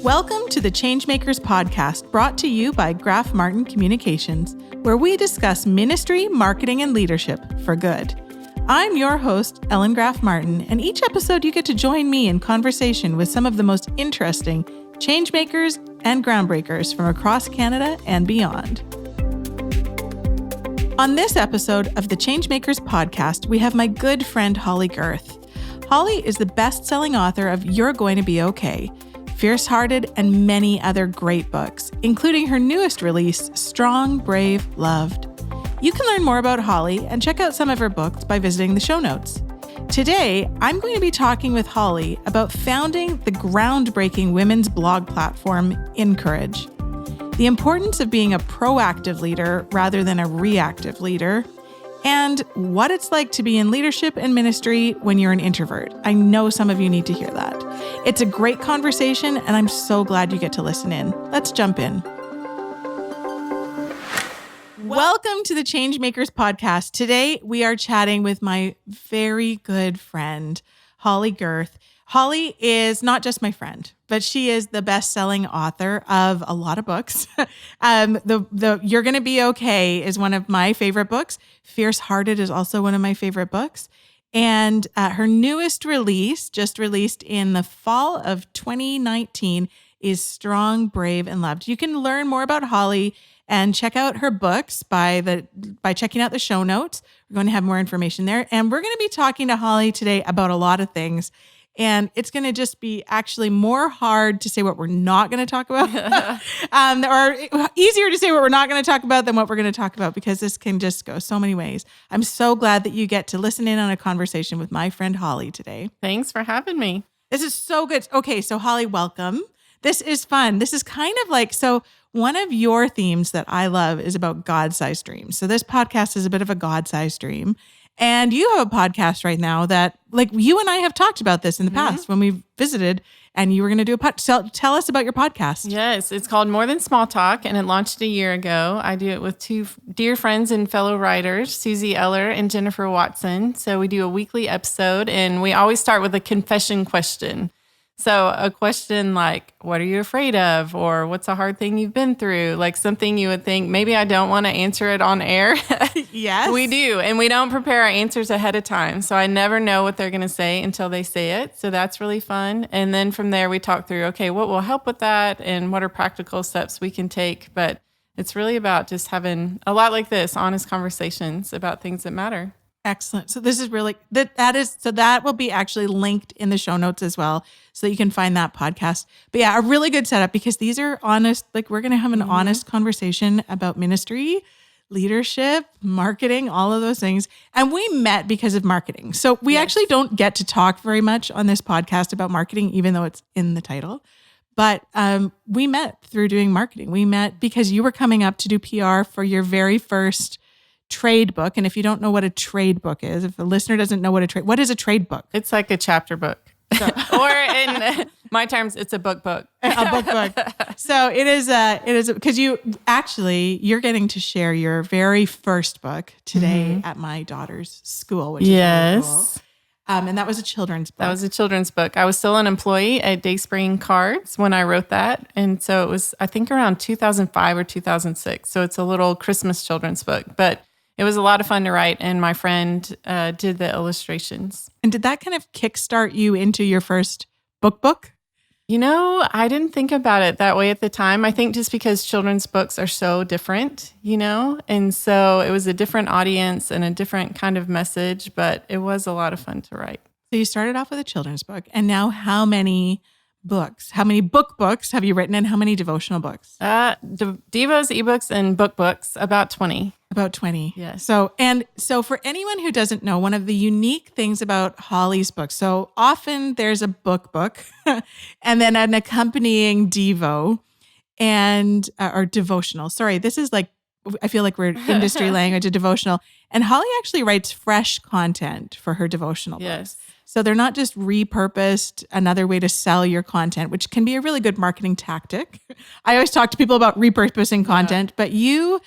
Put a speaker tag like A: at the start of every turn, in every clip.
A: Welcome to the Changemakers podcast, brought to you by Graf-Martin Communications, where we discuss ministry, marketing, and leadership for good. I'm your host, Ellen Graf-Martin, and each episode you get to join me in conversation with some of the most interesting changemakers and groundbreakers from across Canada and beyond. On this episode of the Changemakers podcast, we have my good friend Holley Gerth. Holley is the best-selling author of You're Going to Be Okay, Fiercehearted, and many other great books, including her newest release, Strong, Brave, Loved. You can learn more about Holley and check out some of her books by visiting the show notes. Today, I'm going to be talking with Holley about founding the groundbreaking women's blog platform, Encourage, the importance of being a proactive leader rather than a reactive leader, and what it's like to be in leadership and ministry when you're an introvert. I know some of you need to hear that. It's a great conversation, and I'm so glad you get to listen in. Let's jump in. Welcome to the Changemakers podcast. Today, we are chatting with my very good friend, Holley Gerth. Holley is not just my friend, but she is the best-selling author of a lot of books. You're Going to Be Okay is one of my favorite books. Fiercehearted is also one of my favorite books. And her newest release, just released in the fall of 2019, is Strong, Brave, and Loved. You can learn more about Holley and check out her books by checking out the show notes. We're going to have more information there. And we're going to be talking to Holley today about a lot of things. And it's going to just be actually more hard to say what we're not going to talk about, or easier to say what we're not going to talk about than what we're going to talk about, because this can just go so many ways. I'm so glad that you get to listen in on a conversation with my friend Holley today.
B: Thanks for having me.
A: This is so good. Okay, so Holley, welcome. This is fun. This is kind of like, so one of your themes that I love is about God-sized dreams. So this podcast is a bit of a God-sized dream. And you have a podcast right now that, like, you and I have talked about this in the past when we visited, and you were going to do a podcast. Tell us about your podcast.
B: Yes, it's called More Than Small Talk, and it launched a year ago. I do it with two dear friends and fellow writers, Susie Eller and Jennifer Watson. So we do a weekly episode, and we always start with a confession question. So a question like, what are you afraid of? Or what's a hard thing you've been through? Like something you would think, maybe I don't want to answer it on air.
A: Yes.
B: We do. And we don't prepare our answers ahead of time. So I never know what they're going to say until they say it. So that's really fun. And then from there, we talk through, okay, what will help with that? And what are practical steps we can take? But it's really about just having a lot like this, honest conversations about things that matter.
A: Excellent. So this is really, that will be actually linked in the show notes as well, so that you can find that podcast. But yeah, a really good setup, because these are honest, like we're going to have an honest conversation about ministry, leadership, marketing, all of those things. And we met because of marketing. So we actually don't get to talk very much on this podcast about marketing, even though it's in the title. But we met through doing marketing. We met because you were coming up to do PR for your very first trade book. And if you don't know what a trade book is, if a listener doesn't know what is a trade book?
B: It's like a chapter book. So, or in my terms, it's a book.
A: A book. So it is because you're getting to share your very first book today at my daughter's school, which is really cool. And that was a children's book.
B: That was a children's book. I was still an employee at DaySpring Cards when I wrote that. And so it was, I think, around 2005 or 2006. So it's a little Christmas children's book. But it was a lot of fun to write, and my friend did the illustrations.
A: And did that kind of kickstart you into your first book?
B: You know, I didn't think about it that way at the time. I think just because children's books are so different, and so it was a different audience and a different kind of message, but it was a lot of fun to write.
A: So you started off with a children's book, and now how many books have you written, and how many devotional books?
B: Devos, ebooks, and books, about 20.
A: About 20.
B: Yes.
A: So for anyone who doesn't know, one of the unique things about Holley's books, so often there's a book and then an accompanying devo or devotional. Sorry, this is like, I feel like we're industry language, a devotional. And Holley actually writes fresh content for her devotional books. So they're not just repurposed another way to sell your content, which can be a really good marketing tactic. I always talk to people about repurposing content, but you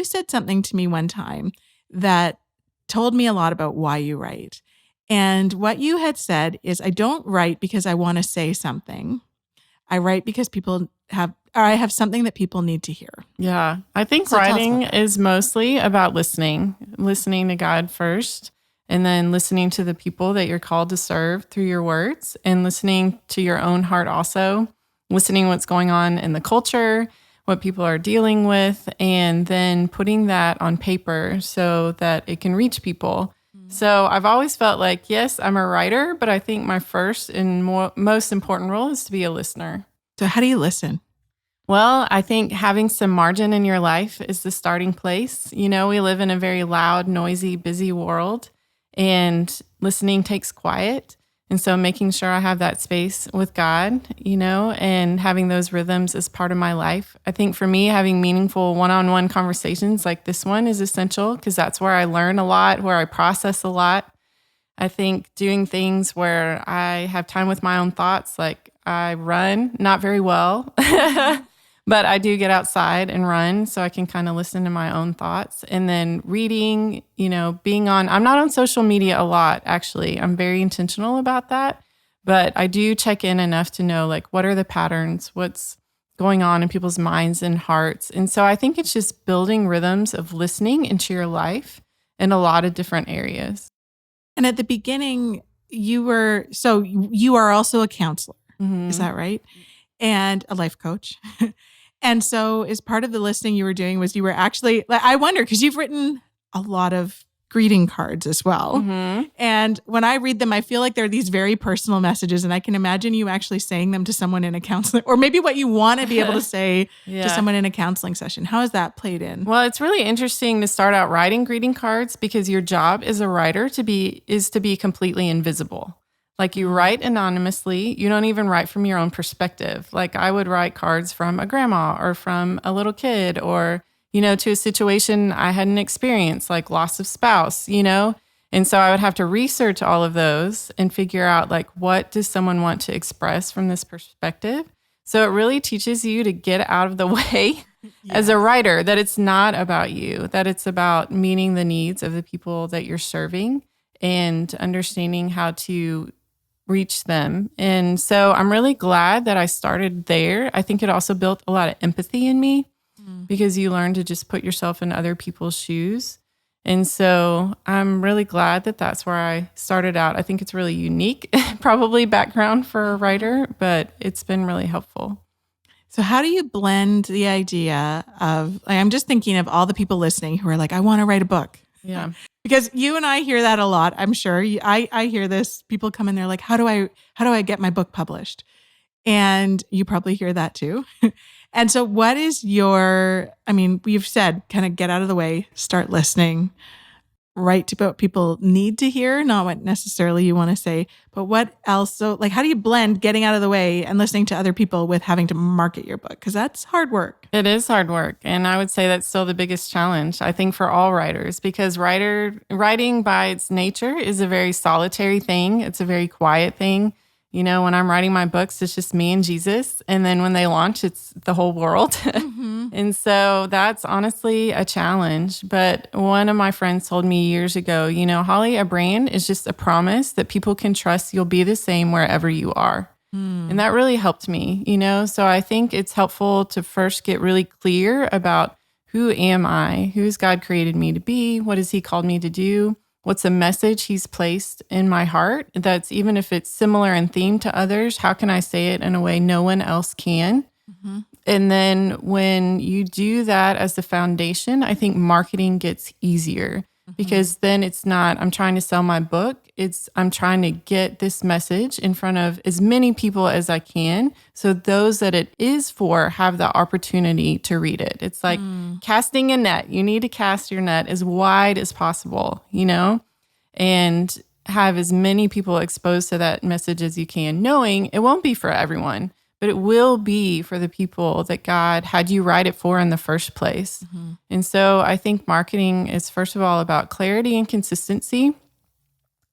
A: said something to me one time that told me a lot about why you write. And what you had said is, I don't write because I want to say something. I write because I have something that people need to hear.
B: Yeah. I think
A: So tell us
B: writing
A: about that.
B: is mostly about listening to God first, and then listening to the people that you're called to serve through your words, and listening to your own heart also, listening what's going on in the culture, what people are dealing with, and then putting that on paper so that it can reach people. So I've always felt like, yes, I'm a writer, but I think my first and most important role is to be a listener.
A: So how do you listen?
B: Well, I think having some margin in your life is the starting place. You know, we live in a very loud, noisy, busy world, and listening takes quiet. And so making sure I have that space with God, you know, and having those rhythms as part of my life. I think for me, having meaningful one-on-one conversations like this one is essential, because that's where I learn a lot, where I process a lot. I think doing things where I have time with my own thoughts, like I run, not very well, but I do get outside and run so I can kind of listen to my own thoughts. And then reading, you know, I'm not on social media a lot, actually. I'm very intentional about that. But I do check in enough to know, like, what are the patterns? What's going on in people's minds and hearts? And so I think it's just building rhythms of listening into your life in a lot of different areas.
A: And at the beginning, you are also a counselor.
B: Mm-hmm.
A: Is that right? And a life coach. And so as part of the listening you were doing was you were actually, I wonder, because you've written a lot of greeting cards as well.
B: Mm-hmm.
A: And when I read them, I feel like they're these very personal messages. And I can imagine you actually saying them to someone in a counseling, or maybe what you want to be able to say to someone in a counseling session. How has that played in?
B: Well, it's really interesting to start out writing greeting cards, because your job as a writer is to be completely invisible. Like, you write anonymously. You don't even write from your own perspective. Like, I would write cards from a grandma or from a little kid, or, you know, to a situation I hadn't experienced, like loss of spouse, you know? And so I would have to research all of those and figure out, like, what does someone want to express from this perspective? So it really teaches you to get out of the way as a writer, that it's not about you, that it's about meeting the needs of the people that you're serving and understanding how to reach them. And so I'm really glad that I started there. I think it also built a lot of empathy in me, because you learn to just put yourself in other people's shoes. And so I'm really glad that that's where I started out. I think it's really unique, probably background for a writer, but it's been really helpful.
A: So how do you blend the idea of, I'm just thinking of all the people listening who are like, I want to write a book.
B: Yeah.
A: Because you and I hear that a lot, I'm sure. I hear this. People come in, they're like, how do I get my book published? And you probably hear that too. And so what is we've said, kind of get out of the way, start listening, write to what people need to hear, not what necessarily you want to say, but what else? So like, how do you blend getting out of the way and listening to other people with having to market your book? Because that's hard work.
B: It is hard work. And I would say that's still the biggest challenge, I think, for all writers, because writing by its nature is a very solitary thing. It's a very quiet thing. You know, when I'm writing my books, it's just me and Jesus. And then when they launch, it's the whole world. Mm-hmm. And so that's honestly a challenge. But one of my friends told me years ago, you know, Holley, a brand is just a promise that people can trust you'll be the same wherever you are. And that really helped me, you know. So I think it's helpful to first get really clear about, who am I? Who has God created me to be? What has He called me to do? What's a message He's placed in my heart that's, even if it's similar in theme to others, how can I say it in a way no one else can? Mm-hmm. And then when you do that as the foundation, I think marketing gets easier, because then it's not, I'm trying to sell my book. It's, I'm trying to get this message in front of as many people as I can, so those that it is for have the opportunity to read it. It's like casting a net. You need to cast your net as wide as possible, you know, and have as many people exposed to that message as you can, knowing it won't be for everyone, but it will be for the people that God had you write it for in the first place. Mm-hmm. And so I think marketing is, first of all, about clarity and consistency.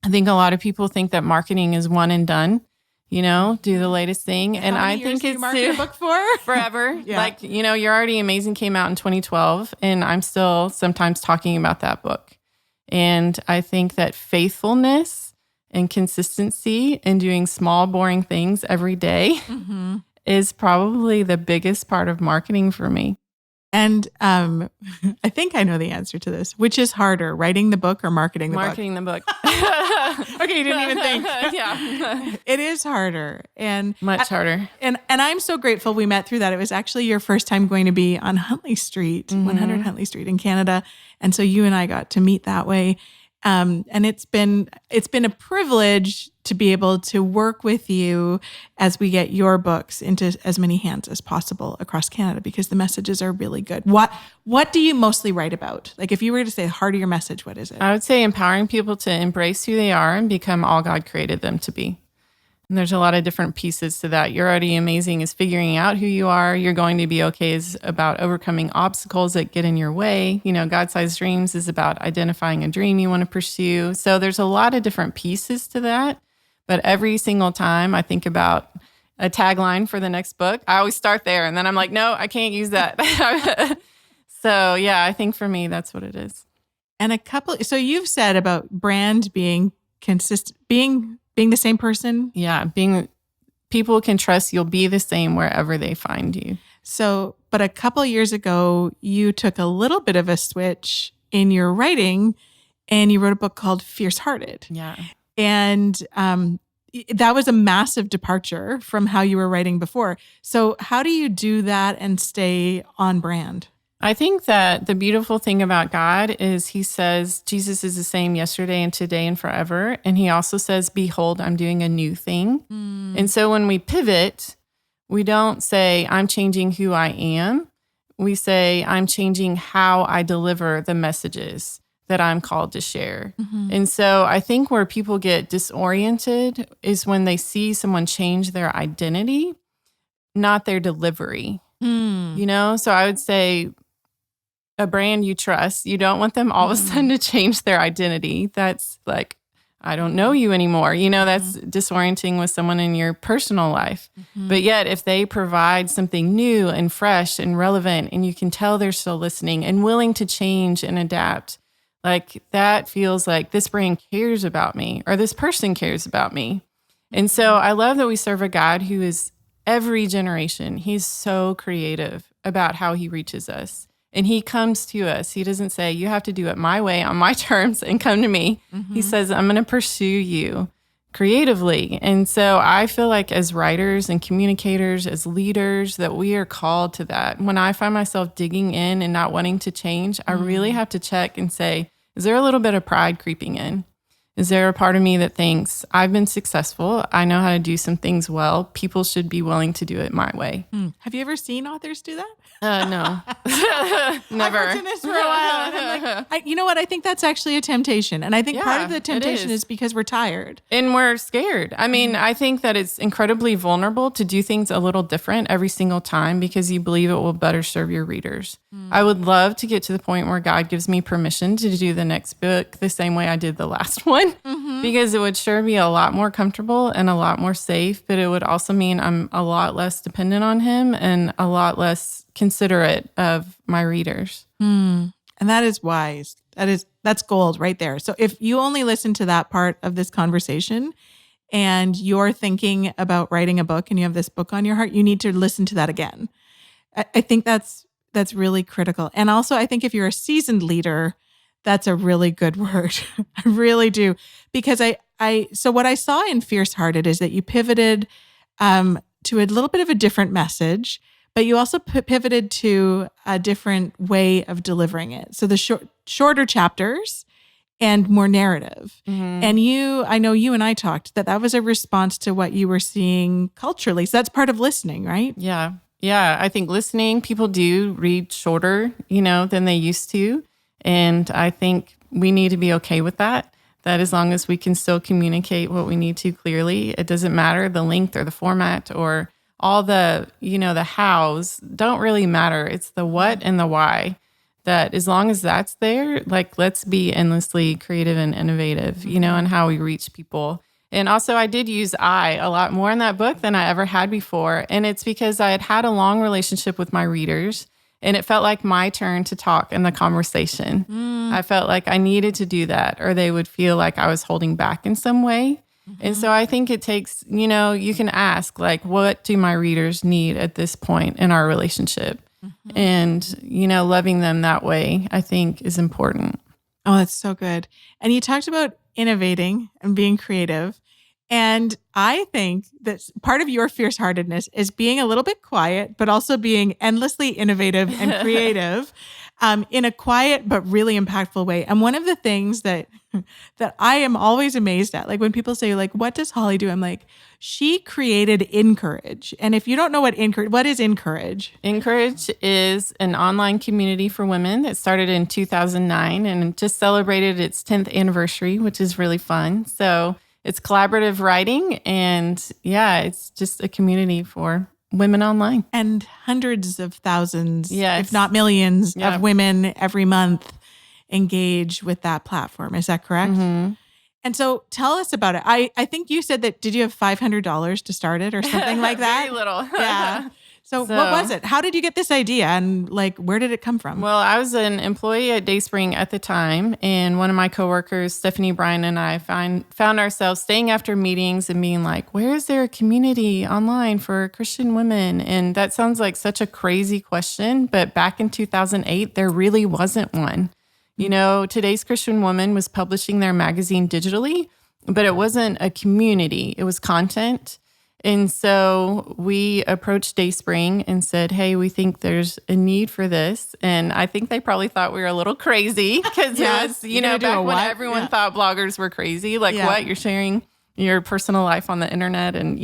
B: I think a lot of people think that marketing is one and done, you know, do the latest thing. And I think it's
A: market a book for
B: forever. Yeah. Like, you know, You're Already Amazing came out in 2012, and I'm still sometimes talking about that book. And I think that faithfulness and consistency and doing small, boring things every day is probably the biggest part of marketing for me.
A: And I think I know the answer to this. Which is harder, writing the book or marketing the
B: Marketing the book.
A: Okay, you didn't even think.
B: Yeah.
A: It is harder. And
B: Much harder.
A: And I'm so grateful we met through that. It was actually your first time going to be on Huntley Street, 100 Huntley Street in Canada. And so you and I got to meet that way. And it's been a privilege to be able to work with you as we get your books into as many hands as possible across Canada, because the messages are really good. What do you mostly write about? Like, if you were to say the heart of your message, what is it?
B: I would say empowering people to embrace who they are and become all God created them to be. And there's a lot of different pieces to that. You're already amazing is figuring out who you are. You're going to be okay is about overcoming obstacles that get in your way. God-sized dreams is about identifying a dream you want to pursue. So there's a lot of different pieces to that. But every single time I think about a tagline for the next book, I always start there. And then I'm like, no, I can't use that. So yeah, I think for me, that's what it is.
A: And so you've said about brand being consistent, being the same person.
B: Yeah. People can trust you'll be the same wherever they find you.
A: So, but a couple of years ago, you took a little bit of a switch in your writing and you wrote a book called Fiercehearted.
B: Yeah.
A: And that was a massive departure from how you were writing before. So how do you do that and stay on brand?
B: I think that the beautiful thing about God is he says Jesus is the same yesterday and today and forever. And he also says, behold, I'm doing a new thing. And so when we pivot, we don't say I'm changing who I am. We say I'm changing how I deliver the messages that I'm called to share. And so I think where people get disoriented is when they see someone change their identity, not their delivery. So I would say a brand you trust, you don't want them all of a sudden to change their identity. That's like, I don't know you anymore. That's disorienting with someone in your personal life. But yet if they provide something new and fresh and relevant, and you can tell they're still listening and willing to change and adapt, like that feels like this brand cares about me or this person cares about me. And so I love that we serve a God who is every generation. He's so creative about how he reaches us. And he comes to us. He doesn't say, you have to do it my way on my terms and come to me. He says, I'm going to pursue you creatively. And so I feel like as writers and communicators, as leaders, that we are called to that. When I find myself digging in and not wanting to change, I really have to check and say, is there a little bit of pride creeping in? Is there a part of me that thinks I've been successful? I know how to do some things well. People should be willing to do it my way.
A: Have you ever seen authors do that?
B: No, never.
A: I've been doing this for a while. And I'm like, you know what? I think that's actually a temptation. And I think part of the temptation is because we're tired.
B: And we're scared. I mean, I think that it's incredibly vulnerable to do things a little different every single time because you believe it will better serve your readers. I would love to get to the point where God gives me permission to do the next book the same way I did the last one, because it would sure be a lot more comfortable and a lot more safe, but it would also mean I'm a lot less dependent on him and a lot less considerate of my readers.
A: And that is wise. That's gold right there. So if you only listen to that part of this conversation and you're thinking about writing a book and you have this book on your heart, you need to listen to that again. I think that's really critical. And also I think if you're a seasoned leader, that's a really good word. I really do. Because so what I saw in Fiercehearted is that you pivoted to a little bit of a different message, but you also pivoted to a different way of delivering it. So the shorter chapters and more narrative. And I know you and I talked that was a response to what you were seeing culturally. So that's part of listening, right?
B: Yeah. Yeah. I think listening, people do read shorter, than they used to. And I think we need to be okay with that as long as we can still communicate what we need to clearly, it doesn't matter the length or the format or all the, the hows don't really matter. It's the what and the why, that as long as that's there, like, let's be endlessly creative and innovative, and how we reach people. And also I did use I a lot more in that book than I ever had before. And it's because I had a long relationship with my readers and it felt like my turn to talk in the conversation. I felt like I needed to do that or they would feel like I was holding back in some way. And so I think it takes, you can ask, like, what do my readers need at this point in our relationship? And, loving them that way, I think is important.
A: Oh, that's so good. And you talked about innovating and being creative. And I think that part of your fierce-heartedness is being a little bit quiet, but also being endlessly innovative and creative in a quiet but really impactful way. And one of the things that I am always amazed at, like when people say, like, what does Holley do? I'm like, she created Encourage. And if you don't know what is Encourage?
B: Encourage is an online community for women that started in 2009 and just celebrated its 10th anniversary, which is really fun. So it's collaborative writing, and it's just a community for women online.
A: And hundreds of thousands, if not millions, of women every month engage with that platform. Is that correct?
B: Mm-hmm.
A: And so tell us about it. I think you said that, did you have $500 to start it or something like that?
B: Very little.
A: Yeah. So what was it? How did you get this idea, and like, where did it come from?
B: Well, I was an employee at DaySpring at the time, and one of my coworkers, Stephanie Bryan, and I found ourselves staying after meetings and being like, where is there a community online for Christian women? And that sounds like such a crazy question, but back in 2008, there really wasn't one. Today's Christian Woman was publishing their magazine digitally, but it wasn't a community. It was content. And so we approached DaySpring and said, hey, we think there's a need for this. And I think they probably thought we were a little crazy because it was, back when everyone thought bloggers were crazy. Like, what? You're sharing your personal life on the internet and,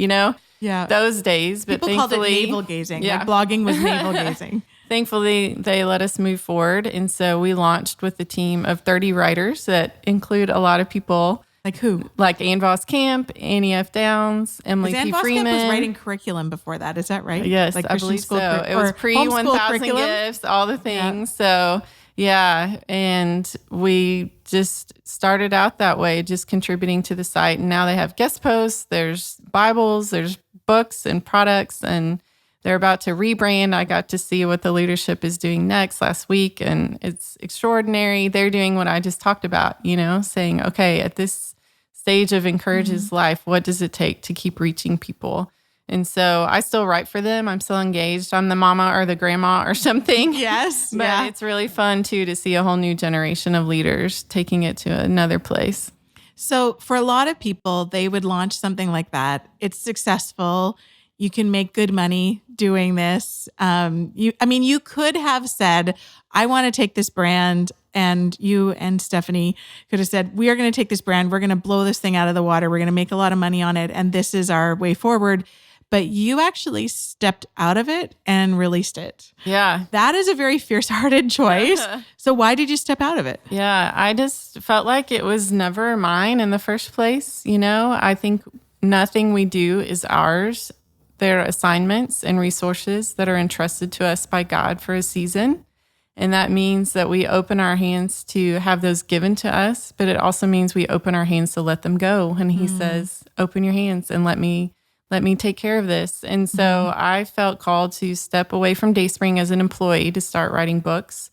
B: those days. But
A: people called it navel gazing.
B: Yeah.
A: Like blogging was navel gazing.
B: Thankfully, they let us move forward. And so we launched with a team of 30 writers that include a lot of people.
A: Like who?
B: Like Ann Voss Camp, Annie F. Downs, Emily P. Freeman.
A: Ann Voss Camp was writing curriculum before that. Is that right?
B: Yes,
A: like
B: I believe so. It was pre-1000 gifts, all the things. So, and we just started out that way, just contributing to the site. And now they have guest posts, there's Bibles, there's books and products, and they're about to rebrand. I got to see what the leadership is doing next last week, and it's extraordinary. They're doing what I just talked about, saying, okay, at this stage of Encourage's life, what does it take to keep reaching people? And so I still write for them. I'm still engaged. I'm the mama or the grandma or something.
A: Yes.
B: But it's really fun, too, to see a whole new generation of leaders taking it to another place.
A: So for a lot of people, they would launch something like that. It's successful. You can make good money doing this. You could have said, I want to take this brand, and you and Stephanie could have said, we are going to take this brand. We're going to blow this thing out of the water. We're going to make a lot of money on it. And this is our way forward. But you actually stepped out of it and released it.
B: Yeah.
A: That is a very fierce-hearted choice. So why did you step out of it?
B: Yeah, I just felt like it was never mine in the first place. I think nothing we do is ours. They're assignments and resources that are entrusted to us by God for a season. And that means that we open our hands to have those given to us, but it also means we open our hands to let them go. And he says, open your hands and let me take care of this. And so I felt called to step away from DaySpring as an employee to start writing books.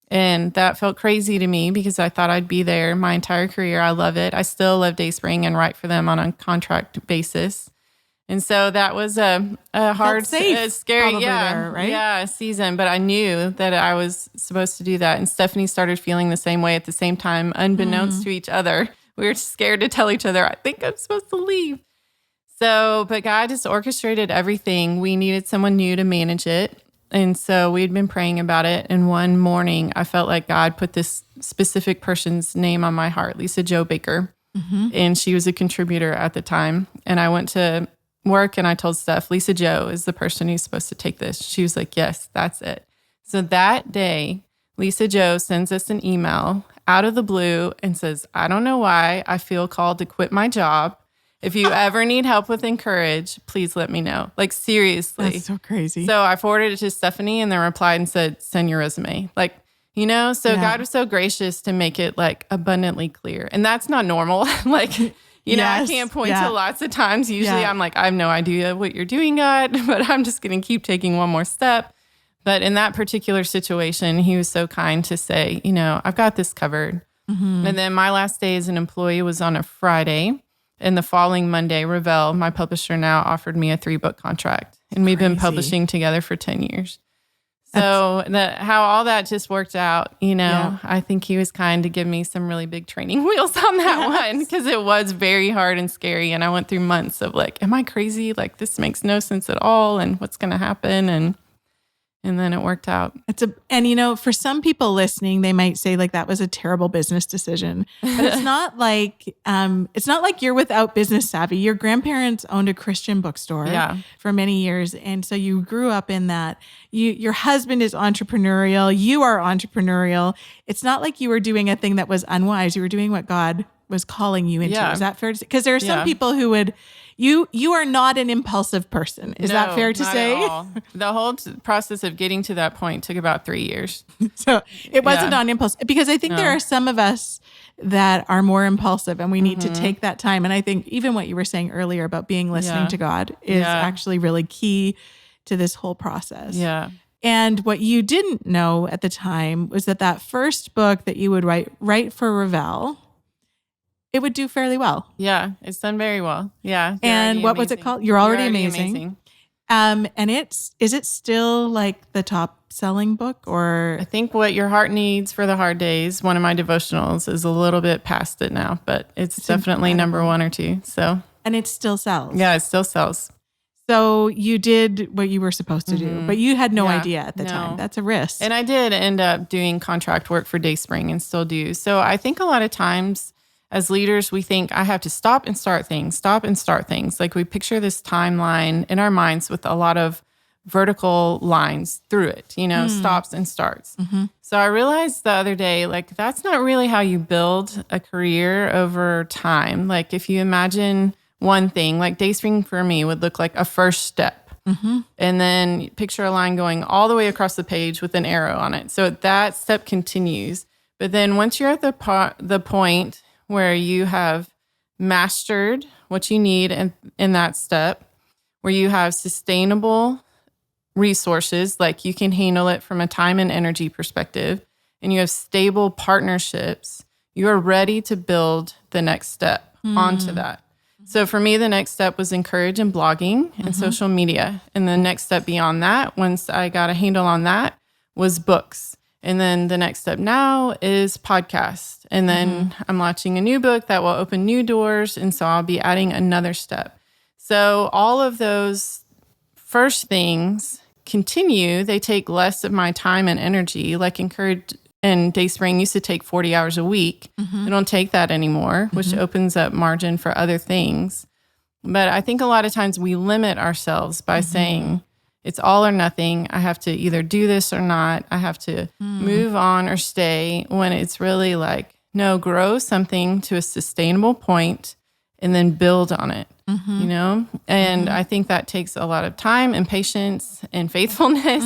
B: And that felt crazy to me because I thought I'd be there my entire career. I love it. I still love DaySpring and write for them on a contract basis. And so that was a hard, scary, season. But I knew that I was supposed to do that. And Stephanie started feeling the same way at the same time, unbeknownst to each other. We were scared to tell each other, I think I'm supposed to leave. So, but God just orchestrated everything. We needed someone new to manage it. And so we'd been praying about it. And one morning, I felt like God put this specific person's name on my heart, Lisa Jo Baker. And she was a contributor at the time. And I went to work and I told Steph, Lisa Jo is the person who's supposed to take this. She was like, yes, that's it. So that day, Lisa Jo sends us an email out of the blue and says, I don't know why I feel called to quit my job. If you ever need help with Encourage, please let me know. Like, seriously.
A: That's so crazy.
B: So I forwarded it to Stephanie and then replied and said, send your resume. Like, God was so gracious to make it like abundantly clear. And that's not normal. I can't point to lots of times. Usually I'm like, I have no idea what you're doing, God, but I'm just going to keep taking one more step. But in that particular situation, he was so kind to say, I've got this covered. And then my last day as an employee was on a Friday. in the following Monday, Revell, my publisher now, offered me a 3-book contract. And we've been publishing together for 10 years. So how all that just worked out, I think he was kind to give me some really big training wheels on that one, because it was very hard and scary. And I went through months of like, am I crazy? Like, this makes no sense at all. And what's going to happen? And then it worked out.
A: For some people listening, they might say like that was a terrible business decision, but it's not like you're without business savvy. Your grandparents owned a Christian bookstore for many years. And so you grew up in that. Your husband is entrepreneurial. You are entrepreneurial. It's not like you were doing a thing that was unwise. You were doing what God was calling you into. Is that fair to say? Because there are some people who would, you are not an impulsive person. Is that fair to say?
B: At all. The whole process of getting to that point took about 3 years.
A: So it wasn't on impulse, because I think there are some of us that are more impulsive, and we need to take that time. And I think even what you were saying earlier about being listening to God is actually really key to this whole process.
B: Yeah.
A: And what you didn't know at the time was that first book that you would write for Revell, it would do fairly well.
B: Yeah, it's done very well. Yeah.
A: And what was it called? You're already amazing. And is it still like the top selling book, or?
B: I think What Your Heart Needs for the Hard Days, one of my devotionals, is a little bit past it now, but it's definitely number 1 or 2. So.
A: And it still sells.
B: Yeah, it still sells.
A: So you did what you were supposed to do, but you had no idea at the time. That's a risk.
B: And I did end up doing contract work for DaySpring and still do. So I think a lot of times as leaders, we think I have to stop and start things. Like we picture this timeline in our minds with a lot of vertical lines through it, stops and starts. Mm-hmm. So I realized the other day, like, that's not really how you build a career over time. Like if you imagine one thing, like DaySpring for me would look like a first step. Mm-hmm. And then picture a line going all the way across the page with an arrow on it. So that step continues. But then once you're at the point where you have mastered what you need in that step, where you have sustainable resources, like you can handle it from a time and energy perspective, and you have stable partnerships, you are ready to build the next step onto that. So for me, the next step was encourage and blogging and social media. And the next step beyond that, once I got a handle on that, was books. And then the next step now is podcast. And then I'm launching a new book that will open new doors. And so I'll be adding another step. So all of those first things continue. They take less of my time and energy. Like Encourage and DaySpring used to take 40 hours a week. They don't take that anymore, which opens up margin for other things. But I think a lot of times we limit ourselves by saying, it's all or nothing. I have to either do this or not. I have to move on or stay, when it's really like, no, grow something to a sustainable point and then build on it, And I think that takes a lot of time and patience and faithfulness.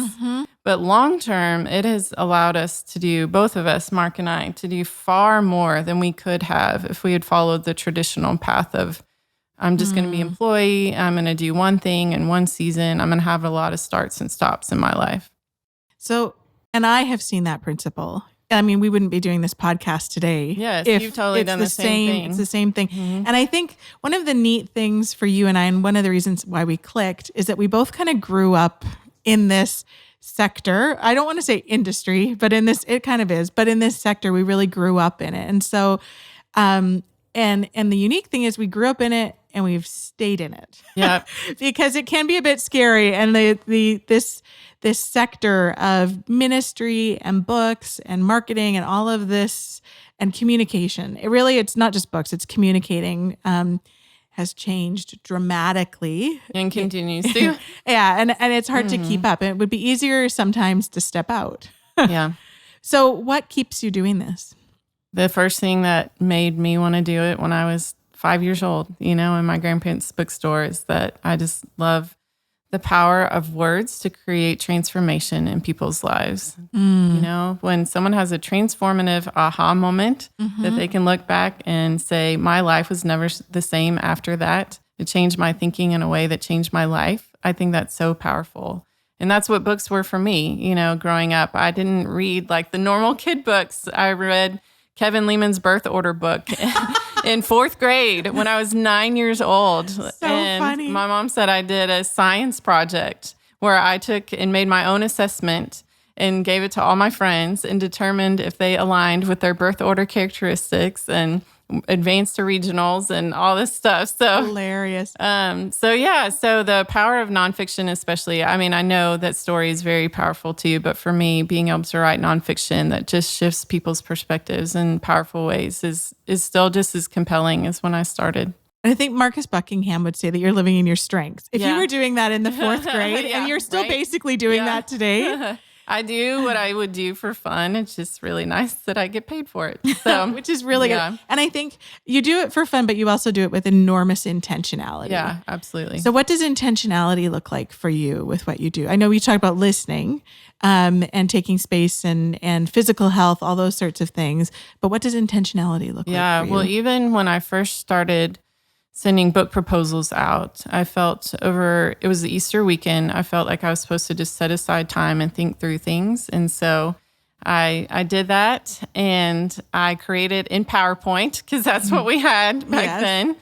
B: But long term, it has allowed us to do, both of us, Mark and I, to do far more than we could have if we had followed the traditional path of, I'm just going to be employee. I'm going to do one thing in one season. I'm going to have a lot of starts and stops in my life.
A: So, and I have seen that principle. I mean, we wouldn't be doing this podcast today.
B: Yes, you've totally done the same thing.
A: It's the same thing. And I think one of the neat things for you and I, and one of the reasons why we clicked, is that we both kind of grew up in this sector. I don't want to say industry, but it kind of is. But in this sector, we really grew up in it. And so, and the unique thing is we grew up in it and we've stayed in it.
B: Yeah.
A: Because it can be a bit scary. And this sector of ministry and books and marketing and all of this and communication, it's not just books, it's communicating, has changed dramatically.
B: And continues to.
A: Yeah. And it's hard to keep up. It would be easier sometimes to step out.
B: Yeah.
A: So what keeps you doing this?
B: The first thing that made me want to do it when I was 5 years old, in my grandparents' bookstore, is that I just love the power of words to create transformation in people's lives. When someone has a transformative aha moment that they can look back and say, my life was never the same after that. It changed my thinking in a way that changed my life. I think that's so powerful. And that's what books were for me, growing up. I didn't read like the normal kid books. I read Kevin Lehman's birth order book in 4th grade when I was 9 years old.
A: So
B: and
A: funny.
B: My mom said I did a science project where I took and made my own assessment and gave it to all my friends and determined if they aligned with their birth order characteristics and advanced to regionals and all this stuff. So
A: hilarious.
B: So the power of nonfiction, especially, I mean, I know that story is very powerful too, but for me, being able to write nonfiction that just shifts people's perspectives in powerful ways is still just as compelling as when I started.
A: And I think Marcus Buckingham would say that you're living in your strengths. If you
B: Yeah.
A: were doing that in the 4th grade
B: Yeah,
A: and you're still
B: right?
A: basically doing
B: Yeah.
A: that today,
B: I do what I would do for fun. It's just really nice that I get paid for it. So,
A: which is really
B: Yeah.
A: good. And I think you do it for fun, but you also do it with enormous intentionality.
B: yeah, absolutely.
A: So what does intentionality look like for you with what you do? I know we talk about listening and taking space and physical health, all those sorts of things. But what does intentionality look like for you?
B: Well, even when I first started sending book proposals out, I felt it was the Easter weekend, I felt like I was supposed to just set aside time and think through things. And so I did that, and I created in PowerPoint, because that's what we had back
A: Yes.
B: then.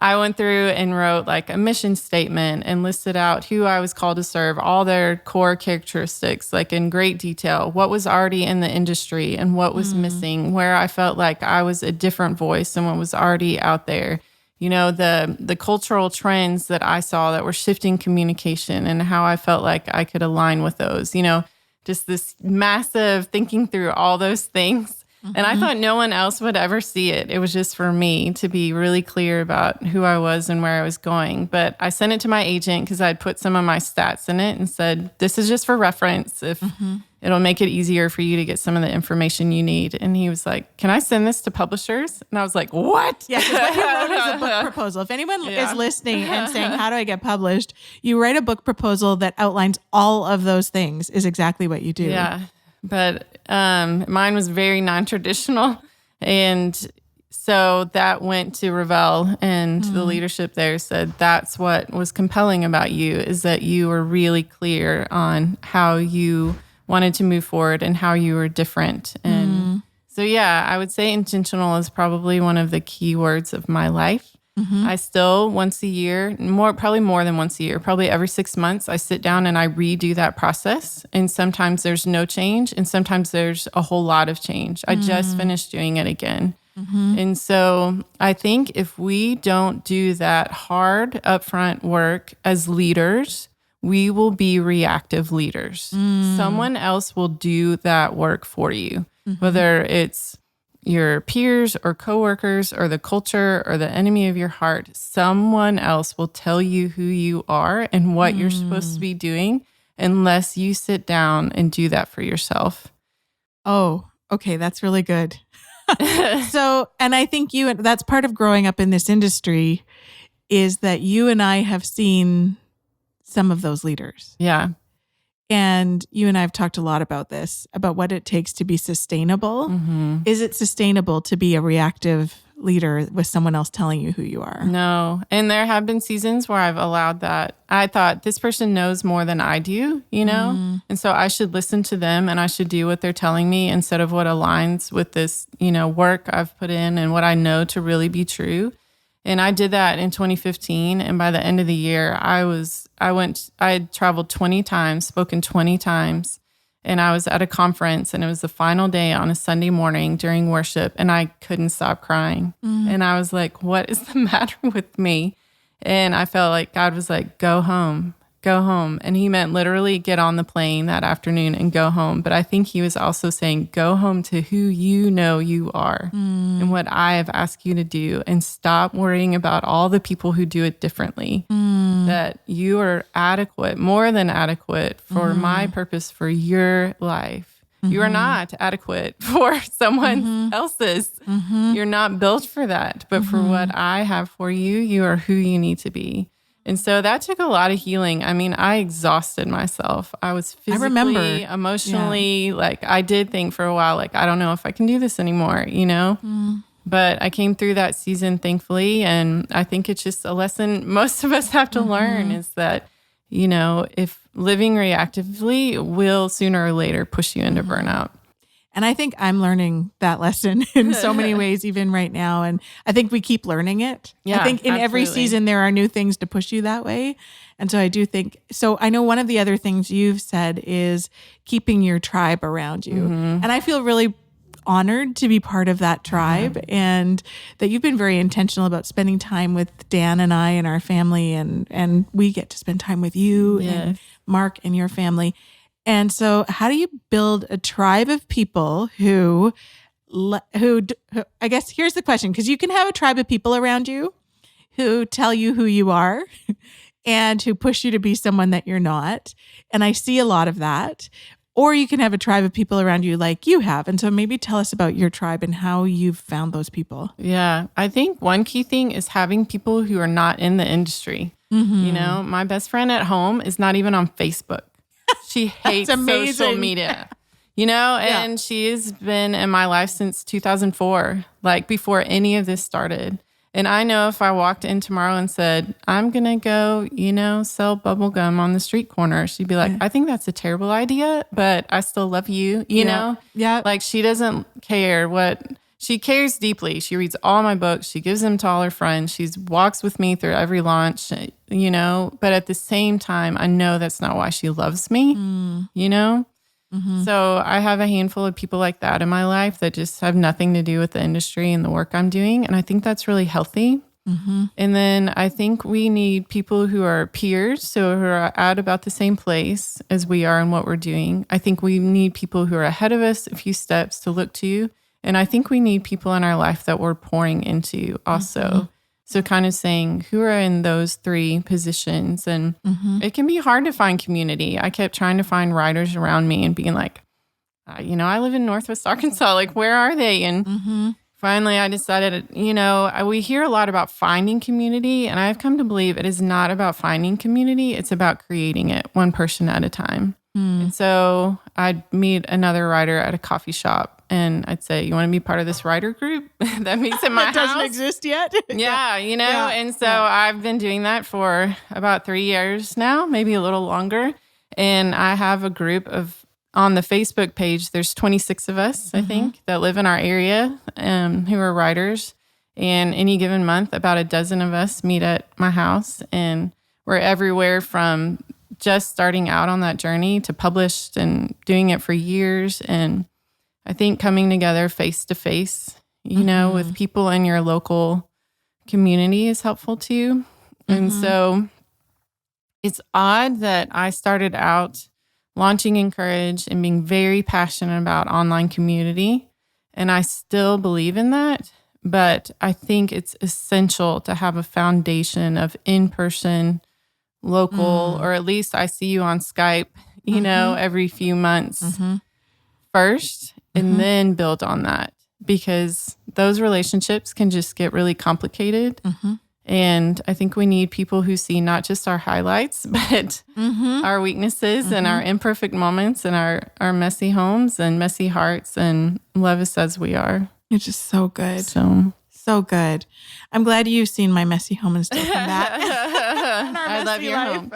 B: I went through and wrote like a mission statement and listed out who I was called to serve, all their core characteristics, like in great detail, what was already in the industry and what was missing, where I felt like I was a different voice than what was already out there. You know, the cultural trends that I saw that were shifting communication and how I felt like I could align with those, you know, just this massive thinking through all those things. And I thought no one else would ever see it. It was just for me to be really clear about who I was and where I was going. But I sent it to my agent because I'd put some of my stats in it and said, this is just for reference. If it'll make it easier for you to get some of the information you need. And he was like, can I send this to publishers? And I was like, what?
A: Yeah, 'cause what you wrote is a book proposal. If anyone is listening and saying, how do I get published? You write a book proposal that outlines all of those things is exactly what you do.
B: Yeah. But mine was very non-traditional. And so that went to Revell, and the leadership there said that's what was compelling about you, is that you were really clear on how you wanted to move forward and how you were different. And so, yeah, I would say intentional is probably one of the key words of my life. I still once a year, probably more than once a year, probably every 6 months, I sit down and I redo that process. And sometimes there's no change, and sometimes there's a whole lot of change. I just finished doing it again. And so I think if we don't do that hard upfront work as leaders, we will be reactive leaders. Someone else will do that work for you, whether it's your peers or coworkers or the culture or the enemy of your heart. Someone else will tell you who you are and what you're supposed to be doing unless you sit down and do that for yourself.
A: Oh, okay. That's really good. So, and I think that's part of growing up in this industry, is that you and I have seen some of those leaders.
B: Yeah.
A: And you and I have talked a lot about this, about what it takes to be sustainable. Is it sustainable to be a reactive leader with someone else telling you who you are?
B: No. And there have been seasons where I've allowed that. I thought, this person knows more than I do, you know? And so I should listen to them and I should do what they're telling me instead of what aligns with this, you know, work I've put in and what I know to really be true. And I did that in 2015. And by the end of the year, I had traveled 20 times, spoken 20 times. And I was at a conference, and it was the final day on a Sunday morning during worship, and I couldn't stop crying. And I was like, what is the matter with me? And I felt like God was like, go home. And he meant literally get on the plane that afternoon and go home. But I think he was also saying, go home to who you know you are and what I have asked you to do, and stop worrying about all the people who do it differently. That you are adequate, more than adequate for my purpose for your life. You are not adequate for someone else's. You're not built for that. But for what I have for you, you are who you need to be. And so that took a lot of healing. I mean, I exhausted myself. I was physically, emotionally, like I did think for a while, like, I don't know if I can do this anymore, you know? But I came through that season, thankfully. And I think it's just a lesson most of us have to learn, is that, you know, if living reactively will sooner or later push you into burnout.
A: And I think I'm learning that lesson in so many ways, even right now. And I think we keep learning it.
B: Yeah,
A: I think in every
B: absolutely.
A: season, there are new things to push you that way. And so I do think, so I know one of the other things you've said is keeping your tribe around you. And I feel really honored to be part of that tribe and that you've been very intentional about spending time with Dan and I and our family. And we get to spend time with you and Mark and your family. And so how do you build a tribe of people who I guess here's the question, because you can have a tribe of people around you who tell you who you are and who push you to be someone that you're not. And I see a lot of that. Or you can have a tribe of people around you like you have. And so maybe tell us about your tribe and how you've found those people.
B: Yeah. I think one key thing is having people who are not in the industry. You know, my best friend at home is not even on Facebook. She hates social media, you know, and she's been in my life since 2004, like before any of this started. And I know if I walked in tomorrow and said, I'm going to go, you know, sell bubble gum on the street corner, she'd be like, I think that's a terrible idea, but I still love you, you know?
A: Yeah.
B: Like she doesn't care she cares deeply. She reads all my books. She gives them to all her friends. She walks with me through every launch, you know, but at the same time, I know that's not why she loves me, you know? So I have a handful of people like that in my life that just have nothing to do with the industry and the work I'm doing. And I think that's really healthy. And then I think we need people who are peers, so who are at about the same place as we are in what we're doing. I think we need people who are ahead of us a few steps to look to. And I think we need people in our life that we're pouring into also. So kind of saying who are in those three positions. And it can be hard to find community. I kept trying to find writers around me and being like, you know, I live in Northwest Arkansas. Like, where are they? And finally I decided, you know, we hear a lot about finding community. And I've come to believe it is not about finding community. It's about creating it one person at a time. And so I'd meet another writer at a coffee shop and I'd say, you want to be part of this writer group that meets in my house?
A: That doesn't exist yet.
B: Yeah, you know, and so I've been doing that for about 3 years now, maybe a little longer. And I have a group on the Facebook page, there's 26 of us, I think, that live in our area who are writers. And any given month, about a dozen of us meet at my house. And we're everywhere from just starting out on that journey to published and doing it for years. And I think coming together face to face, you know, with people in your local community is helpful too. And so it's odd that I started out launching Encourage and being very passionate about online community. And I still believe in that. But I think it's essential to have a foundation of in-person, local, or at least I see you on Skype, you know, every few months first, and then build on that, because those relationships can just get really complicated. And I think we need people who see not just our highlights, but our weaknesses and our imperfect moments and our messy homes and messy hearts, and love us as we are.
A: It's just so good. So good. I'm glad you've seen my messy home and still come back.
B: I love your home.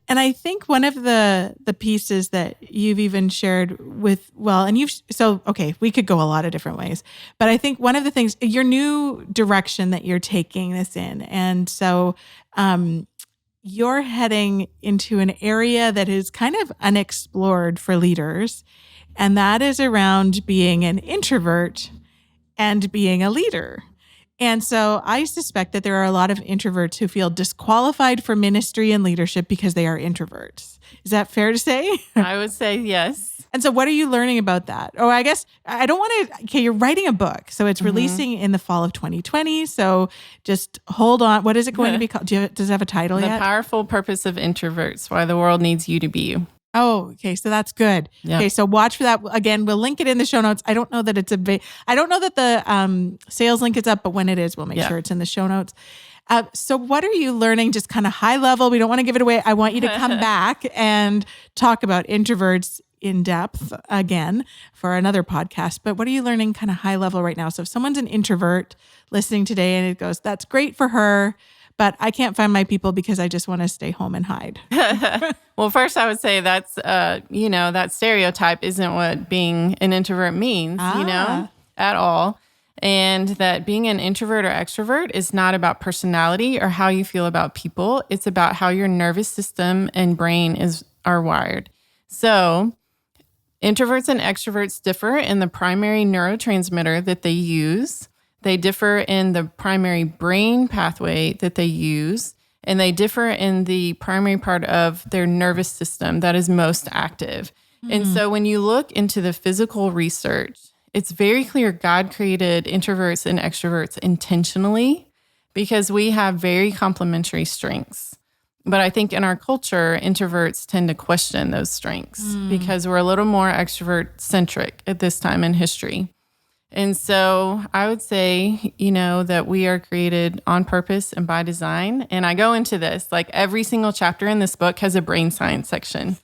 A: And I think one of the pieces that you've even shared with, we could go a lot of different ways, but I think one of the things, your new direction that you're taking this in. And so you're heading into an area that is kind of unexplored for leaders. And that is around being an introvert and being a leader. And so I suspect that there are a lot of introverts who feel disqualified for ministry and leadership because they are introverts. Is that fair to say?
B: I would say yes.
A: And so what are you learning about that? Oh, I guess I don't want to, okay, you're writing a book. So it's releasing in the fall of 2020. So just hold on. What is it going to be called? Does it have a title yet?
B: The Powerful Purpose of Introverts, Why the World Needs You to Be You.
A: Oh, okay. So that's good. Yeah. Okay. So watch for that. Again, we'll link it in the show notes. I don't know that I don't know that the sales link is up, but when it is, we'll make sure it's in the show notes. So what are you learning, just kind of high level? We don't want to give it away. I want you to come back and talk about introverts in depth again for another podcast. But what are you learning kind of high level right now? So if someone's an introvert listening today and it goes, that's great for her, but I can't find my people because I just want to stay home and hide.
B: Well, first I would say that's, that stereotype isn't what being an introvert means, at all. And that being an introvert or extrovert is not about personality or how you feel about people. It's about how your nervous system and brain are wired. So introverts and extroverts differ in the primary neurotransmitter that they use. They differ in the primary brain pathway that they use. And they differ in the primary part of their nervous system that is most active. And so when you look into the physical research, it's very clear God created introverts and extroverts intentionally because we have very complementary strengths. But I think in our culture, introverts tend to question those strengths because we're a little more extrovert-centric at this time in history. And so I would say, that we are created on purpose and by design. And I go into this, like every single chapter in this book has a brain science section.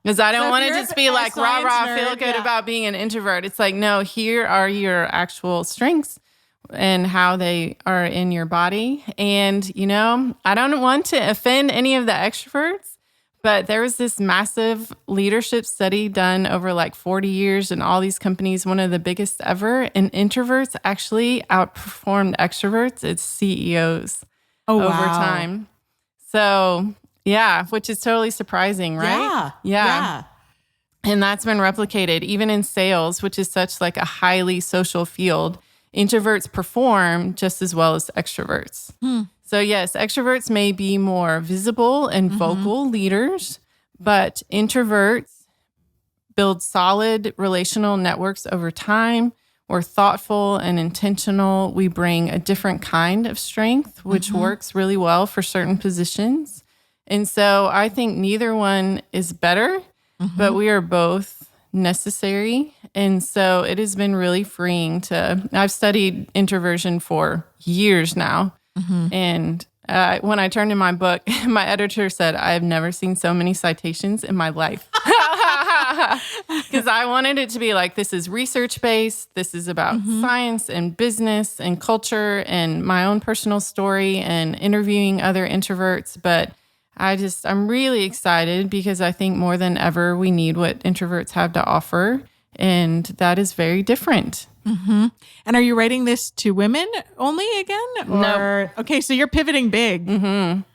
B: Because I don't want to just be like, rah, rah, feel good about being an introvert. It's like, no, here are your actual strengths and how they are in your body. And, I don't want to offend any of the extroverts, but there was this massive leadership study done over like 40 years in all these companies, one of the biggest ever. And introverts actually outperformed extroverts as CEOs over time. So yeah, which is totally surprising, right? Yeah. And that's been replicated even in sales, which is such like a highly social field. Introverts perform just as well as extroverts. So yes, extroverts may be more visible and vocal leaders, but introverts build solid relational networks over time. We're thoughtful and intentional. We bring a different kind of strength, which works really well for certain positions. And so I think neither one is better, but we are both necessary. And so it has been really freeing I've studied introversion for years now. And when I turned in my book, my editor said, I have never seen so many citations in my life. Because I wanted it to be like, this is research-based. This is about science and business and culture and my own personal story and interviewing other introverts. But I'm really excited because I think more than ever, we need what introverts have to offer. And that is very different.
A: And are you writing this to women only again?
B: No.
A: Okay, so you're pivoting big.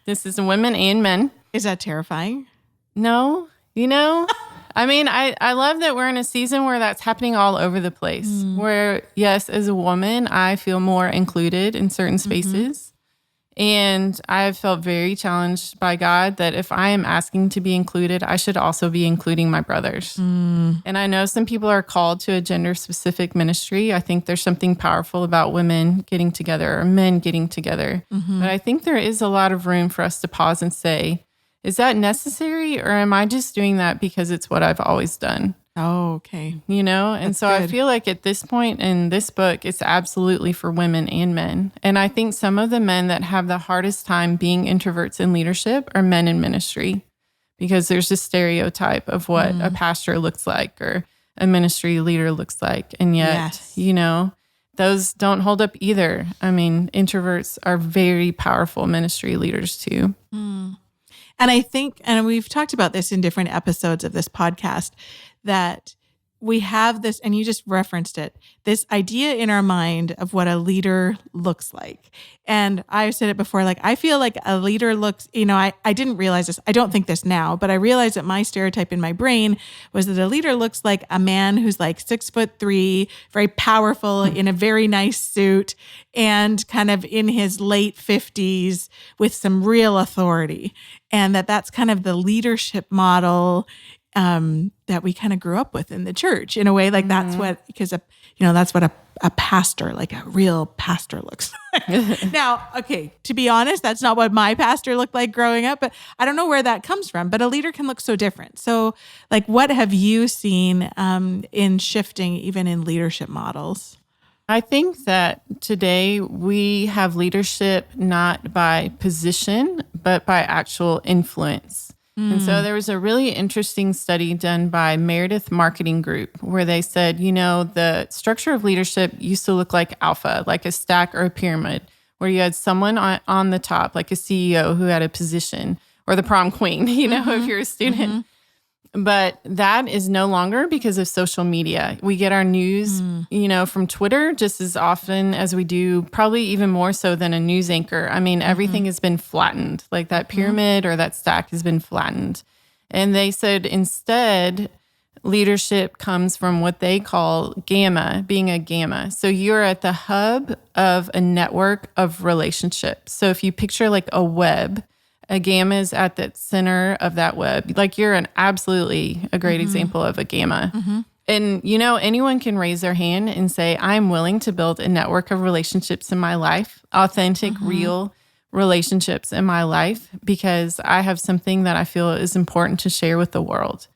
B: This is women and men.
A: Is that terrifying?
B: No. I mean, I love that we're in a season where that's happening all over the place. Where, yes, as a woman, I feel more included in certain spaces. And I've felt very challenged by God that if I am asking to be included, I should also be including my brothers. And I know some people are called to a gender-specific ministry. I think there's something powerful about women getting together or men getting together. But I think there is a lot of room for us to pause and say, is that necessary? Or am I just doing that because it's what I've always done?
A: Oh, okay.
B: And
A: That's
B: so
A: good.
B: I feel like at this point in this book, it's absolutely for women and men. And I think some of the men that have the hardest time being introverts in leadership are men in ministry, because there's this stereotype of what a pastor looks like or a ministry leader looks like. And yet, those don't hold up either. I mean, introverts are very powerful ministry leaders too.
A: And I think, and we've talked about this in different episodes of this podcast, that we have this, and you just referenced it, this idea in our mind of what a leader looks like. And I've said it before, like, I feel like a leader looks, I didn't realize this. I don't think this now, but I realized that my stereotype in my brain was that a leader looks like a man who's like 6'3", very powerful, in a very nice suit, and kind of in his late 50s with some real authority. And that's kind of the leadership model that we kind of grew up with in the church in a way. Like that's what, because that's what a pastor, like a real pastor looks like. Now, okay, to be honest, that's not what my pastor looked like growing up, but I don't know where that comes from, but a leader can look so different. So like, what have you seen in shifting even in leadership models?
B: I think that today we have leadership not by position, but by actual influence. And so there was a really interesting study done by Meredith Marketing Group where they said, the structure of leadership used to look like alpha, like a stack or a pyramid, where you had someone on the top, like a CEO who had a position, or the prom queen, if you're a student. But that is no longer because of social media. We get our news, from Twitter just as often as we do, probably even more so than a news anchor. I mean, everything has been flattened, like that pyramid or that stack has been flattened. And they said instead, leadership comes from what they call gamma, being a gamma. So you're at the hub of a network of relationships. So if you picture like a web, a gamma is at the center of that web. Like you're absolutely a great example of a gamma. And, anyone can raise their hand and say, I'm willing to build a network of relationships in my life, authentic, real relationships in my life, because I have something that I feel is important to share with the world.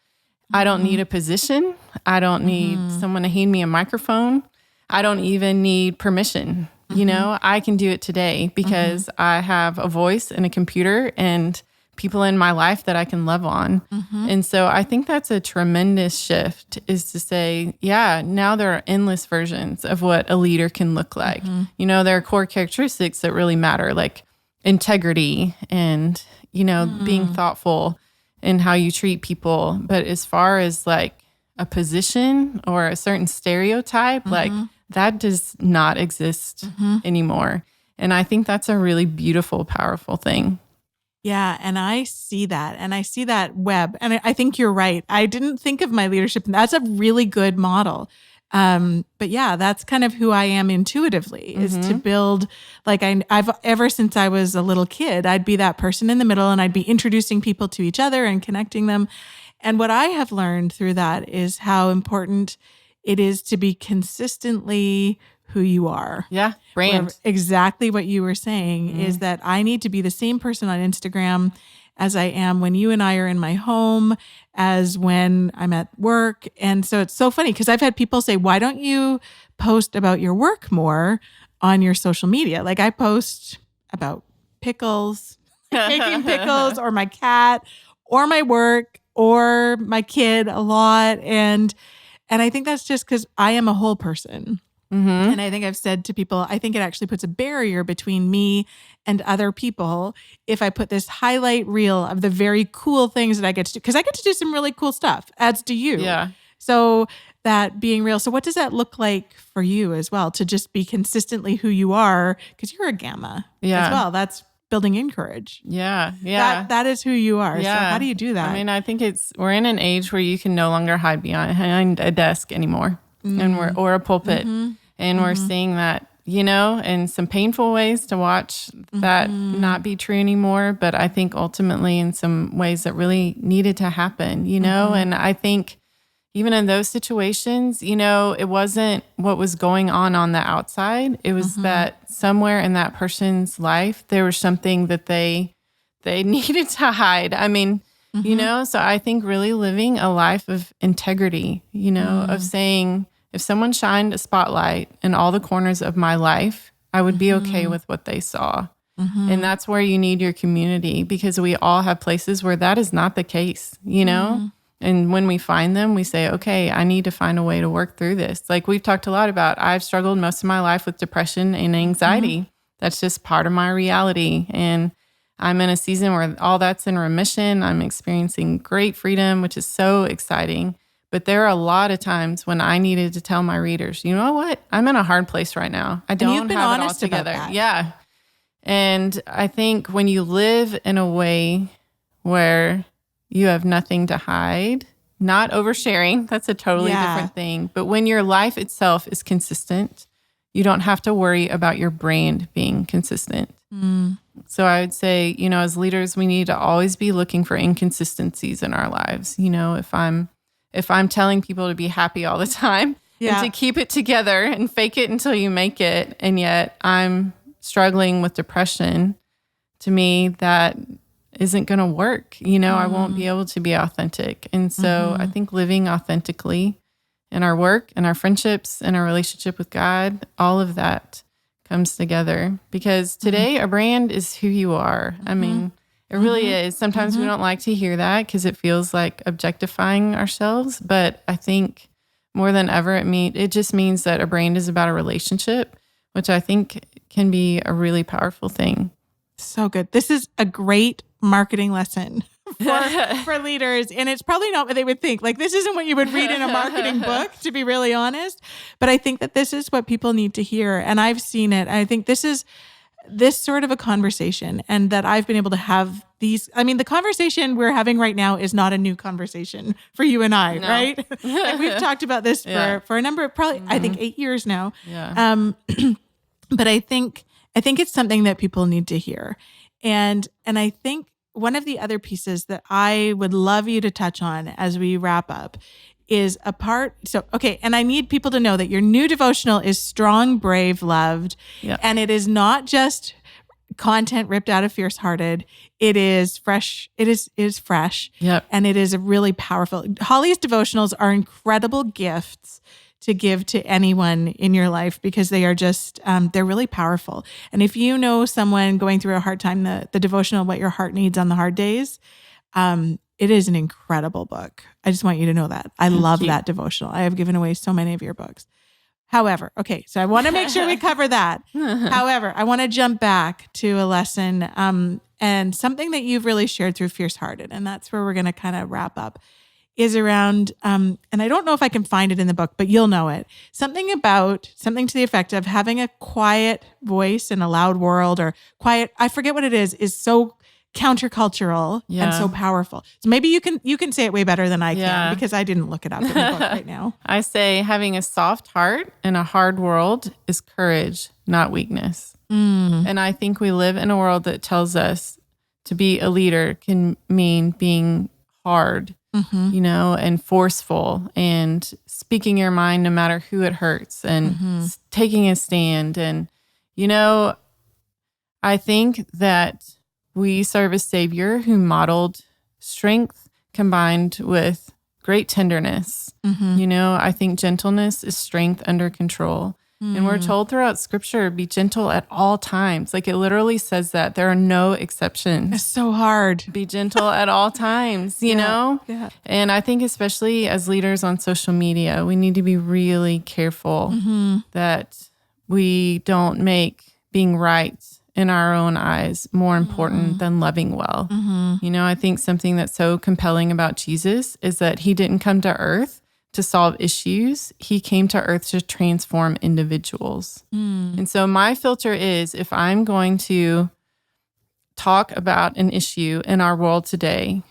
B: I don't need a position. I don't need someone to hand me a microphone. I don't even need permission. I can do it today because I have a voice and a computer and people in my life that I can love on. And so I think that's a tremendous shift, is to say, now there are endless versions of what a leader can look like. There are core characteristics that really matter, like integrity and, being thoughtful in how you treat people. But as far as like a position or a certain stereotype, like that does not exist anymore. And I think that's a really beautiful, powerful thing.
A: Yeah. And I see that. And I see that web. And I think you're right. I didn't think of my leadership. That's a really good model. But yeah, that's kind of who I am intuitively, is to build, like I've ever since I was a little kid, I'd be that person in the middle and I'd be introducing people to each other and connecting them. And what I have learned through that is how important it is to be consistently who you are.
B: Yeah. Brand.
A: Exactly what you were saying is that I need to be the same person on Instagram as I am when you and I are in my home, as when I'm at work. And so it's so funny because I've had people say, why don't you post about your work more on your social media? Like I post about pickles, making pickles, or my cat, or my work, or my kid a lot. And I think that's just because I am a whole person. And I think I've said to people, I think it actually puts a barrier between me and other people if I put this highlight reel of the very cool things that I get to do, because I get to do some really cool stuff, as do you.
B: Yeah.
A: So that being real. So what does that look like for you as well, to just be consistently who you are? Because you're a gamma as well. That's building in courage.
B: Yeah. Yeah.
A: That is who you are. Yeah. So how do you do that?
B: I mean, I think we're in an age where you can no longer hide behind a desk anymore, or a pulpit. And we're seeing that, in some painful ways to watch that not be true anymore. But I think ultimately in some ways that really needed to happen, and I think even in those situations, it wasn't what was going on the outside. It was that somewhere in that person's life, there was something that they needed to hide. I mean, so I think really living a life of integrity, of saying, if someone shined a spotlight in all the corners of my life, I would be okay with what they saw. And that's where you need your community, because we all have places where that is not the case, And when we find them, we say, okay, I need to find a way to work through this. Like we've talked a lot about, I've struggled most of my life with depression and anxiety. That's just part of my reality. And I'm in a season where all that's in remission. I'm experiencing great freedom, which is so exciting. But there are a lot of times when I needed to tell my readers, you know what? I'm in a hard place right now. I don't have it all together. Yeah. And I think when you live in a way where you have nothing to hide, not oversharing, that's a totally different thing. But when your life itself is consistent, you don't have to worry about your brand being consistent. So I would say, as leaders, we need to always be looking for inconsistencies in our lives. If I'm telling people to be happy all the time and to keep it together and fake it until you make it, and yet I'm struggling with depression, to me, that isn't going to work. I won't be able to be authentic. And so I think living authentically in our work and our friendships and our relationship with God, all of that comes together, because today a brand is who you are. I mean, it really is. Sometimes we don't like to hear that because it feels like objectifying ourselves. But I think more than ever, it just means that a brand is about a relationship, which I think can be a really powerful thing.
A: So good. This is a great marketing lesson for leaders. And it's probably not what they would think. Like, this isn't what you would read in a marketing book, to be really honest. But I think that this is what people need to hear. And I've seen it. I think this is this sort of a conversation, and that I've been able to have these. I mean, the conversation we're having right now is not a new conversation for you and I, right? Like, we've talked about this for a number of probably, I think 8 years now.
B: Yeah.
A: But I think it's something that people need to hear. And I think one of the other pieces that I would love you to touch on as we wrap up is a part. So, okay. And I need people to know that your new devotional is Strong, Brave, Loved.
B: Yep.
A: And it is not just content ripped out of Fiercehearted. It is fresh. It is fresh.
B: Yep.
A: And it is really powerful. Holley's devotionals are incredible gifts to give to anyone in your life, because they are just, they're really powerful. And if you know someone going through a hard time, the devotional, What Your Heart Needs on the Hard Days, it is an incredible book. I just want you to know that. I love that devotional. I have given away so many of your books. However, okay, so I want to make sure we cover that. However, I want to jump back to a lesson and something that you've really shared through Fiercehearted, and that's where we're going to kind of wrap up, is around, and I don't know if I can find it in the book, but you'll know it. Something to the effect of having a quiet voice in a loud world, or quiet, I forget what it is so countercultural and so powerful. So maybe you can say it way better than I can, because I didn't look it up in the book right now.
B: I say having a soft heart in a hard world is courage, not weakness. And I think we live in a world that tells us to be a leader can mean being hard, and forceful, and speaking your mind no matter who it hurts, and taking a stand. And, I think that we serve a Savior who modeled strength combined with great tenderness. I think gentleness is strength under control. And we're told throughout Scripture, be gentle at all times. Like, it literally says that. There are no exceptions.
A: It's so hard.
B: Be gentle at all times, you know?
A: Yeah.
B: And I think especially as leaders on social media, we need to be really careful that we don't make being right in our own eyes more important than loving well. I think something that's so compelling about Jesus is that he didn't come to earth to solve issues. He came to earth to transform individuals. And so my filter is, if I'm going to talk about an issue in our world today,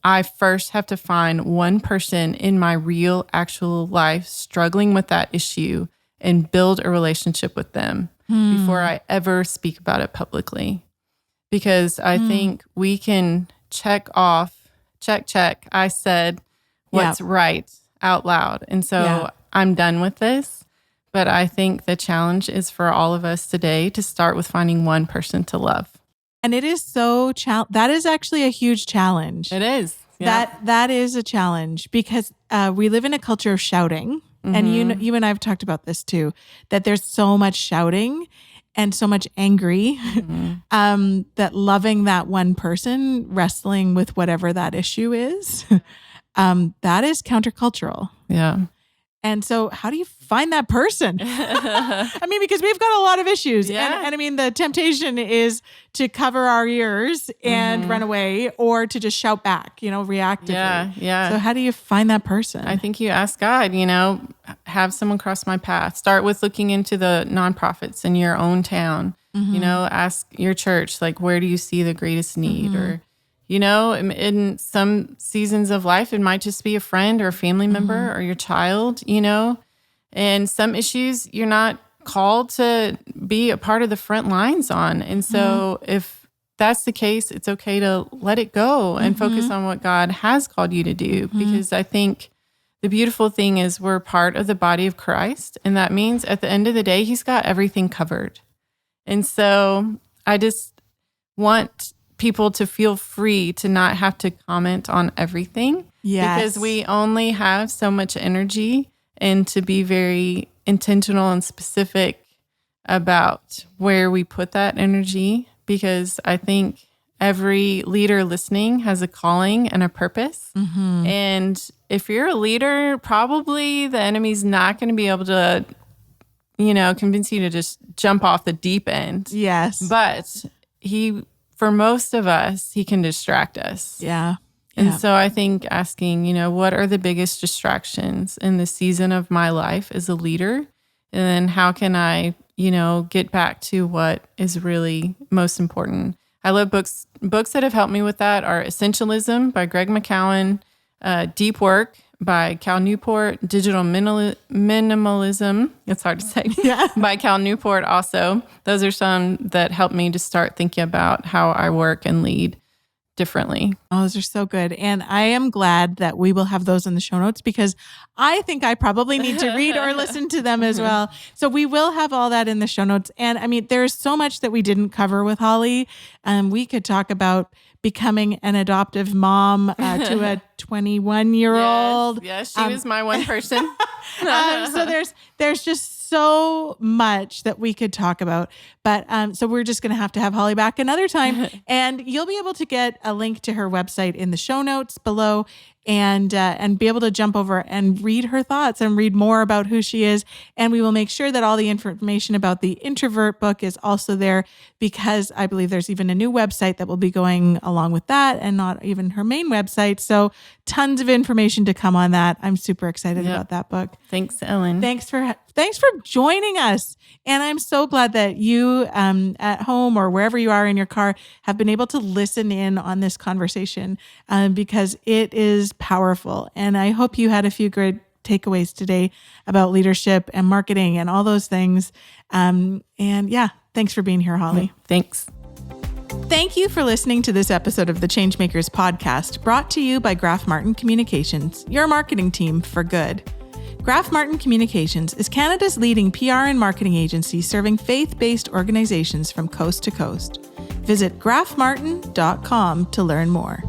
B: I first have to find one person in my real, actual life struggling with that issue and build a relationship with them before I ever speak about it publicly. Because I think we can check off, check, I said what's right out loud. And so I'm done with this. But I think the challenge is for all of us today to start with finding one person to love.
A: And it is so, that is actually a huge challenge.
B: It is. Yeah.
A: That is a challenge, because we live in a culture of shouting. And you and I have talked about this too, that there's so much shouting and so much angry, that loving that one person, wrestling with whatever that issue is, that is countercultural.
B: Yeah.
A: And so how do you find that person? I mean, because we've got a lot of issues.
B: Yeah.
A: And I mean, the temptation is to cover our ears and run away, or to just shout back, reactively.
B: Yeah.
A: So how do you find that person?
B: I think you ask God, have someone cross my path. Start with looking into the nonprofits in your own town. Ask your church, like, where do you see the greatest need? Or, in some seasons of life, it might just be a friend or a family member or your child, and some issues you're not called to be a part of the front lines on. And so if that's the case, it's okay to let it go and focus on what God has called you to do. Because I think the beautiful thing is we're part of the body of Christ. And that means at the end of the day, he's got everything covered. And so I just want people to feel free to not have to comment on everything.
A: Yes.
B: Because we only have so much energy, and to be very intentional and specific about where we put that energy. Because I think every leader listening has a calling and a purpose. And if you're a leader, probably the enemy's not going to be able to, convince you to just jump off the deep end.
A: Yes.
B: But for most of us, he can distract us.
A: Yeah.
B: And so I think asking, what are the biggest distractions in the season of my life as a leader? And then how can I, get back to what is really most important? I love books. Books that have helped me with that are Essentialism by Greg McKeown, Deep Work by Cal Newport, Digital Minimalism, it's hard to say, by Cal Newport also. Those are some that helped me to start thinking about how I work and lead differently.
A: Oh, those are so good. And I am glad that we will have those in the show notes because I think I probably need to read or listen to them as well. So we will have all that in the show notes. And I mean, there's so much that we didn't cover with Holley. We could talk about becoming an adoptive mom to a 21-year-old.
B: Yes, she was my one person.
A: So there's just so much that we could talk about. But so we're just going to have Holley back another time. And you'll be able to get a link to her website in the show notes below and be able to jump over and read her thoughts and read more about who she is. And we will make sure that all the information about the Introvert book is also there because I believe there's even a new website that will be going along with that and not even her main website. So tons of information to come on that. I'm super excited about that book.
B: Thanks, Ellen.
A: Thanks for joining us. And I'm so glad that you at home or wherever you are in your car have been able to listen in on this conversation because it is powerful. And I hope you had a few great takeaways today about leadership and marketing and all those things. Thanks for being here, Holley.
B: Thanks.
A: Thank you for listening to this episode of the Changemakers podcast, brought to you by Graf-Martin Communications, your marketing team for good. Graf-Martin Communications is Canada's leading PR and marketing agency serving faith-based organizations from coast to coast. Visit grafmartin.com to learn more.